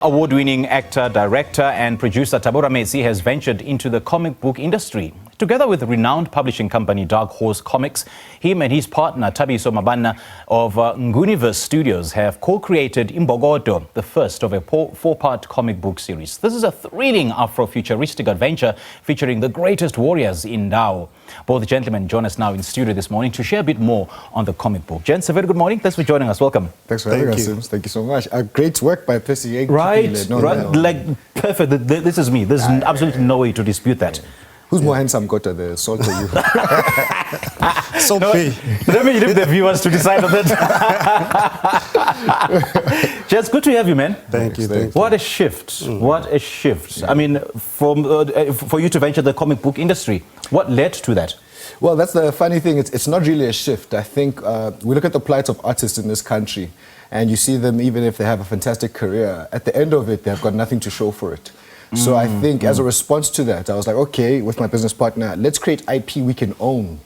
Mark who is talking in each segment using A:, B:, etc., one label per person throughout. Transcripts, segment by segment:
A: Award-winning actor, director and producer Thabo Rametsi has ventured into the comic book industry. Together with renowned publishing company Dark Horse Comics, him and his partner Thabiso Mabanna of Nguniverse Studios have co-created Imbokodo, the first of a four-part comic book series. This is a thrilling Afro Futuristic adventure featuring the greatest warriors in Ndawo. Both gentlemen join us now in studio this morning to share a bit more on the comic book. Gents, a very good morning. Thanks for joining us. Welcome.
B: Thanks for having us, Sims. Thank you so much. Great work by Percy.
A: Right, like perfect. This is me. There's absolutely no way to dispute that.
B: Who's more handsome, Kota, the salt or you?
A: So no, let me leave the viewers to decide on that. Just good to have you, man.
B: Thank you.
A: What a shift. What a shift. Yeah. I mean, for you to venture the comic book industry, what led to that?
B: Well, that's the funny thing. It's not really a shift. I think we look at the plight of artists in this country, and you see them, even if they have a fantastic career, at the end of it, they've got nothing to show for it. So I think as a response to that, I was like, okay, with my business partner, let's create IP we can own.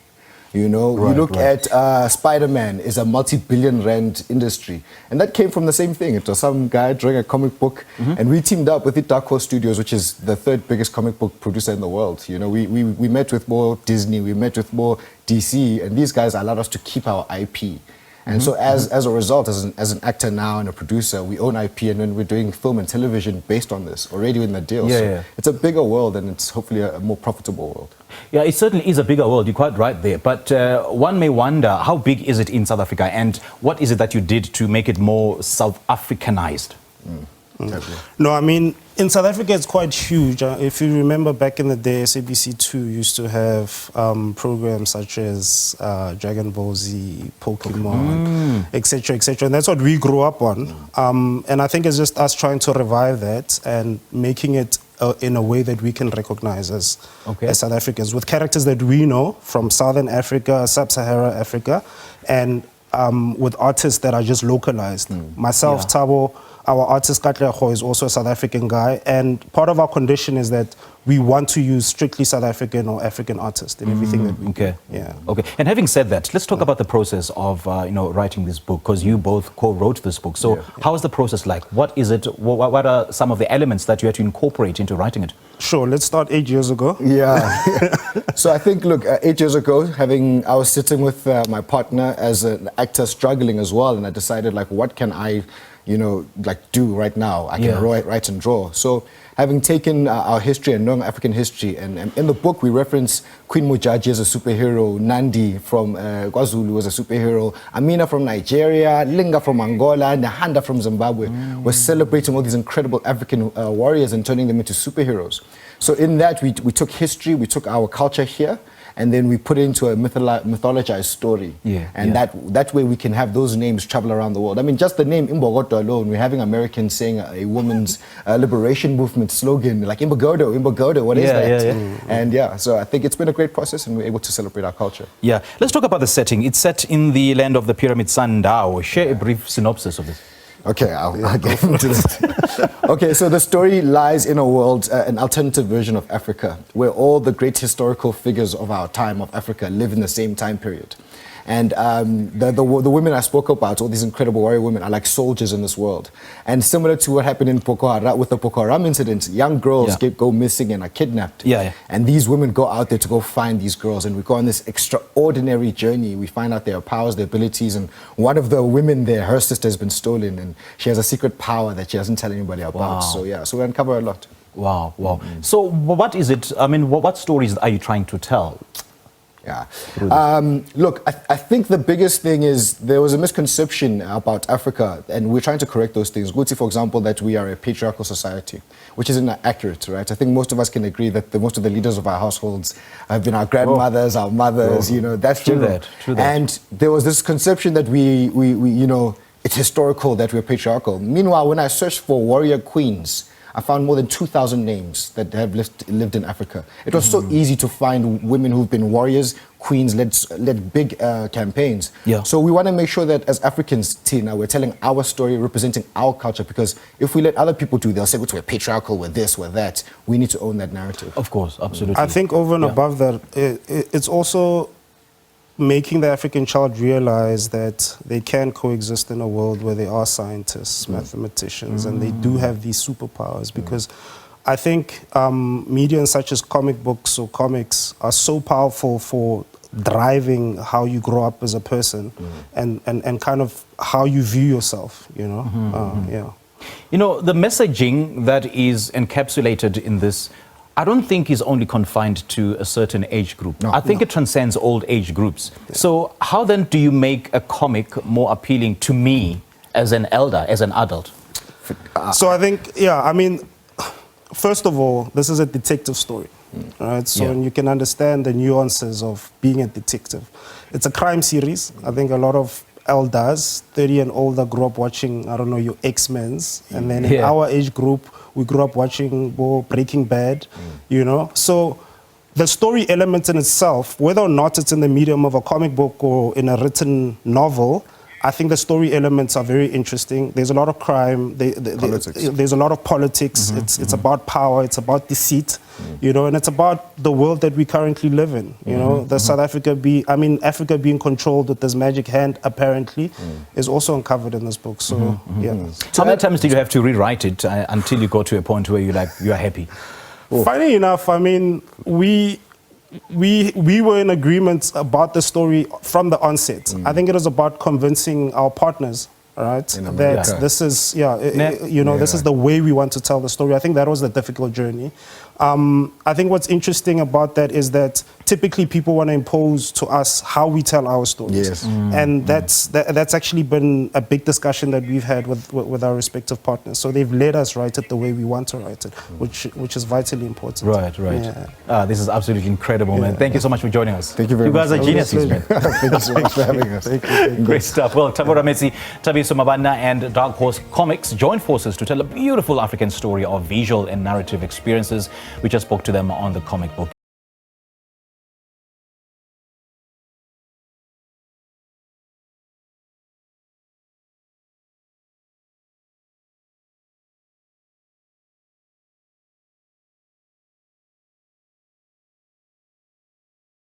B: You know, you look at Spider-Man is a multi-billion rand industry. And that came from the same thing. It was some guy drawing a comic book, and we teamed up with the Dark Horse Studios, which is the third biggest comic book producer in the world. You know, we met with more Disney, we met with more DC, and these guys allowed us to keep our IP. And so as a result, as an actor now and a producer, we own IP, and then we're doing film and television based on this, already in the deal. It's a bigger world, and it's hopefully a more profitable world.
A: Yeah, it certainly is a bigger world. You're quite right there. But one may wonder, how big is it in South Africa, and what is it that you did to make it more South Africanized?
C: No, I mean, in South Africa, it's quite huge. If you remember back in the day, SABC 2 used to have programs such as Dragon Ball Z, Pokemon, etc., etc. And that's what we grew up on. And I think it's just us trying to revive that and making it in a way that we can recognize as South Africans, with characters that we know from Southern Africa, Sub-Saharan Africa, and with artists that are just localized. Myself, Thabo, our artist Katleho is also a South African guy, and part of our condition is that we want to use strictly South African or African artists in everything that we do. Okay.
A: And having said that, let's talk about the process of writing this book, because you both co-wrote this book. So how is the process like? What is it? What are some of the elements that you had to incorporate into writing it?
C: Sure, let's start 8 years ago.
B: So I think, look, 8 years ago, I was sitting with my partner as an actor struggling as well, and I decided, like, what can I do right now? I can write and draw. So having taken our history and knowing African history, and in the book we reference Queen Mojaji as a superhero, Nandi from KwaZulu was a superhero, Amina from Nigeria, Linga from Angola, Nahanda from Zimbabwe. We're celebrating all these incredible African warriors and turning them into superheroes. So in that, we took history, we took our culture here, and then we put it into a mythologized story. That way we can have those names travel around the world. I mean, just the name Imbokodo alone, we're having Americans saying a women's liberation movement slogan, like Imbokodo, Imbokodo, what is that? And so I think it's been a great process, and we're able to celebrate our culture.
A: Let's talk about the setting. It's set in the land of the pyramid sun, Ndawo. Share a brief synopsis of this.
B: Okay, I'll get into this. Okay, so the story lies in a world, an alternative version of Africa, where all the great historical figures of our time of Africa live in the same time period. And the women I spoke about, all these incredible warrior women, are like soldiers in this world. And similar to what happened in with the Boko Haram incident, young girls go missing and are kidnapped. And these women go out there to go find these girls, and we go on this extraordinary journey. We find out their powers, their abilities, and one of the women there, her sister has been stolen, and she has a secret power that she doesn't tell anybody about. So so we uncover a lot.
A: So what is it? I mean, what stories are you trying to tell?
B: Look, I think the biggest thing is there was a misconception about Africa, and we're trying to correct those things. Guti, for example, that we are a patriarchal society, which isn't accurate, right? I think most of us can agree that most of the leaders of our households have been our grandmothers, our mothers, that's true. True that. And there was this conception that we it's historical that we're patriarchal. Meanwhile, when I searched for warrior queens, I found more than 2,000 names that have lived in Africa. It was so easy to find women who've been warriors, queens, led big campaigns. So we want to make sure that as Africans, Tina, we're telling our story, representing our culture, because if we let other people do, they'll say, we're patriarchal, we're this, we're that. We need to own that narrative.
A: Of course, absolutely.
C: I think over and above that, it's also making the African child realize that they can coexist in a world where there are scientists, mathematicians, and they do have these superpowers. Because I think media such as comic books or comics are so powerful for driving how you grow up as a person and kind of how you view yourself, you know. Yeah.
A: You know, the messaging that is encapsulated in this, I don't think is only confined to a certain age group. I think it transcends all age groups. Yeah. So how then do you make a comic more appealing to me as an elder, as an adult?
C: So I think, yeah, I mean, first of all, this is a detective story, right? So you can understand the nuances of being a detective. It's a crime series. I think a lot of elders, 30 and older, grew up watching, I don't know, your X-Men's. And then in our age group, we grew up watching Breaking Bad, you know? So the story element in itself, whether or not it's in the medium of a comic book or in a written novel, I think the story elements are very interesting. There's a lot of crime. There's a lot of politics. It's about power. It's about deceit, you know, and it's about the world that we currently live in. You know, the Africa being controlled with this magic hand, apparently, is also uncovered in this book. So, yeah.
A: How many times did you have to rewrite it until you got to a point where you're happy?
C: Funny enough, I mean, we were in agreement about the story from the onset. I think it was about convincing our partners, right, that this is, this is the way we want to tell the story. I think that was the difficult journey. I think what's interesting about that is that typically people want to impose to us how we tell our stories.
B: Yes.
C: And that's actually been a big discussion that we've had with our respective partners. So they've let us write it the way we want to write it, which is vitally important.
A: Right. Yeah. This is absolutely incredible, man. Thank you so much for joining us.
B: Thank you very much.
A: You guys are geniuses, man.
B: Thank you so much for having us.
C: Thank you.
A: Great stuff. Well, Thabo Rametsi, Thabiso Mabanna and Dark Horse Comics joined forces to tell a beautiful African story of visual and narrative experiences. We just spoke to them on the Comic Book